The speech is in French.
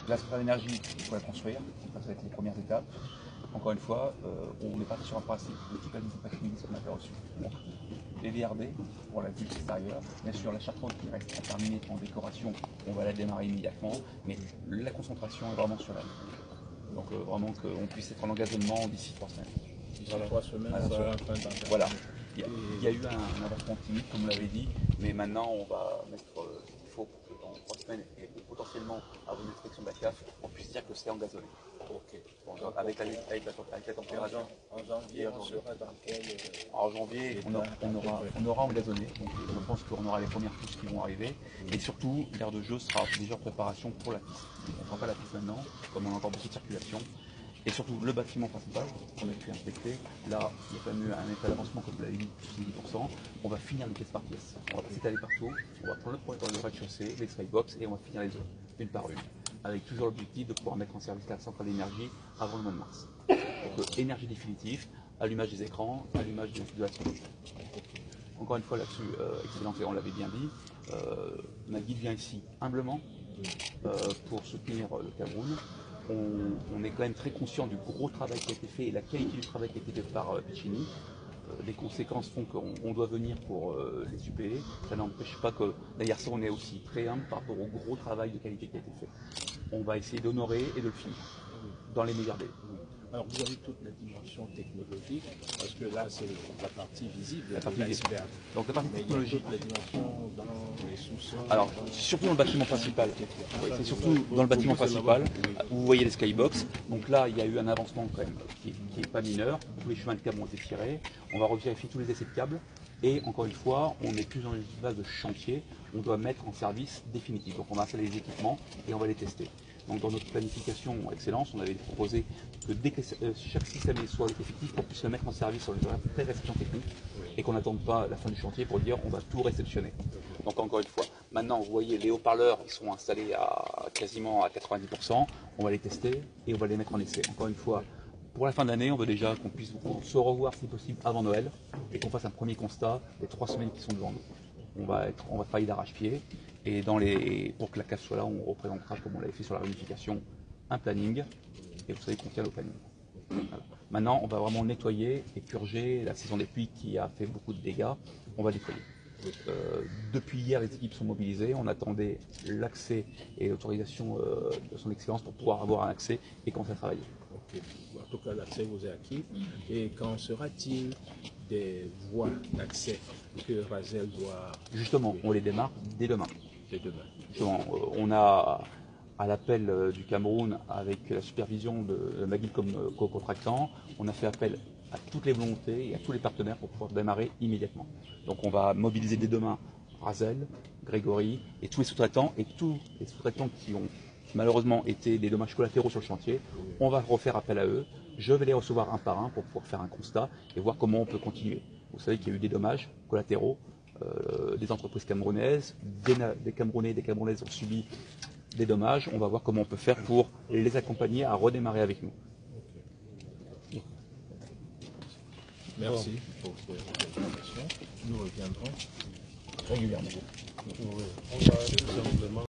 La centrale d'énergie, il faut la construire, ça va être les premières étapes. Encore une fois, on est parti sur un principe de type administratif qu'on avait reçu. Donc, les VRD pour la vue extérieure, bien sûr la charpente qui reste à terminer en décoration, on va la démarrer immédiatement, mais la concentration est vraiment sur la vue. Donc vraiment qu'on puisse être en engagement d'ici 3 semaines. D'ici 3 semaines, ça va fin d'année. Voilà. Il y a eu un avancement timide, comme vous l'avez dit, mais maintenant on va mettre ce qu'il faut pour que dans 3 semaines et potentiellement avant l'inspection de la CAF, on puisse dire que c'est engazonné. Ok. Bon, avec la température. En janvier, on sera dans quel... En janvier, on aura engazonné, donc je pense qu'on aura les premières touches qui vont arriver, et surtout l'aire de jeu sera déjà en préparation pour la piste. On ne fera pas la piste maintenant, comme on a encore beaucoup de circulation. Et surtout le bâtiment principal qu'on a pu inspecter, là il y a quand même eu un état d'avancement comme vous l'avez dit, 70%. On va finir les pièces par pièce. On va pas s'étaler partout, on va prendre le rez-de-chaussée, les skybox et on va finir les autres, une par une. Avec toujours l'objectif de pouvoir mettre en service la centrale d'énergie avant le mois de mars. Donc énergie définitive, allumage des écrans, allumage de la centrale. Encore une fois là-dessus, excellent, et on l'avait bien dit, ma guide vient ici humblement pour soutenir le Cameroun. On est quand même très conscient du gros travail qui a été fait et la qualité du travail qui a été fait par Piccini. Les conséquences font qu'on doit venir pour les suppléer. Ça n'empêche pas que, d'ailleurs, ça, on est aussi très humble par rapport au gros travail de qualité qui a été fait. On va essayer d'honorer et de le finir dans les meilleurs délais. Alors vous avez toute la dimension technologique, parce que là c'est la partie visible la partie de l'iceberg. Donc la partie technologique. La dimension dans les sous-sols. Alors surtout dans le bâtiment principal. Oui, c'est surtout dans le bâtiment principal. Vous voyez les skybox. Donc là il y a eu un avancement quand même qui est pas mineur. Tous les chemins de câbles ont été tirés. On va revérifier tous les essais de câbles. Et encore une fois, on n'est plus dans une phase de chantier. On doit mettre en service définitif. Donc on va installer les équipements et on va les tester. Donc dans notre planification excellence, on avait proposé que dès que chaque système soit effectif, qu'on puisse le mettre en service sur les réceptions techniques et qu'on n'attende pas la fin du chantier pour dire on va tout réceptionner. Donc encore une fois, maintenant vous voyez les haut-parleurs, ils sont installés à quasiment à 90%, on va les tester et on va les mettre en essai. Encore une fois, pour la fin d'année, on veut déjà qu'on puisse se revoir si possible avant Noël et qu'on fasse un premier constat des 3 semaines qui sont devant nous. On va travailler d'arrache-pied et pour que la CAF soit là, on représentera, comme on l'avait fait sur la réunification, un planning et vous savez qu'on tient au planning. Voilà. Maintenant, on va vraiment nettoyer et purger la saison des pluies qui a fait beaucoup de dégâts. On va nettoyer. Depuis hier, les équipes sont mobilisées. On attendait l'accès et l'autorisation de son excellence pour pouvoir avoir un accès et commencer à travailler. Okay. En tout cas, l'accès vous est acquis. Et quand sera-t-il des voies d'accès que Razel doit... Justement, on les démarre dès demain. Dès demain. Justement, on a, à l'appel du Cameroun, avec la supervision de Magui comme co-contractant, on a fait appel à toutes les volontés et à tous les partenaires pour pouvoir démarrer immédiatement. Donc on va mobiliser dès demain Razel, Grégory et tous les sous-traitants qui ont malheureusement été des dommages collatéraux sur le chantier. On va refaire appel à eux. Je vais les recevoir un par un pour pouvoir faire un constat et voir comment on peut continuer. Vous savez qu'il y a eu des dommages collatéraux, des entreprises camerounaises, des Camerounais et des Camerounaises ont subi des dommages. On va voir comment on peut faire pour les accompagner à redémarrer avec nous. Merci pour ces informations. Nous reviendrons régulièrement. On va tout simplement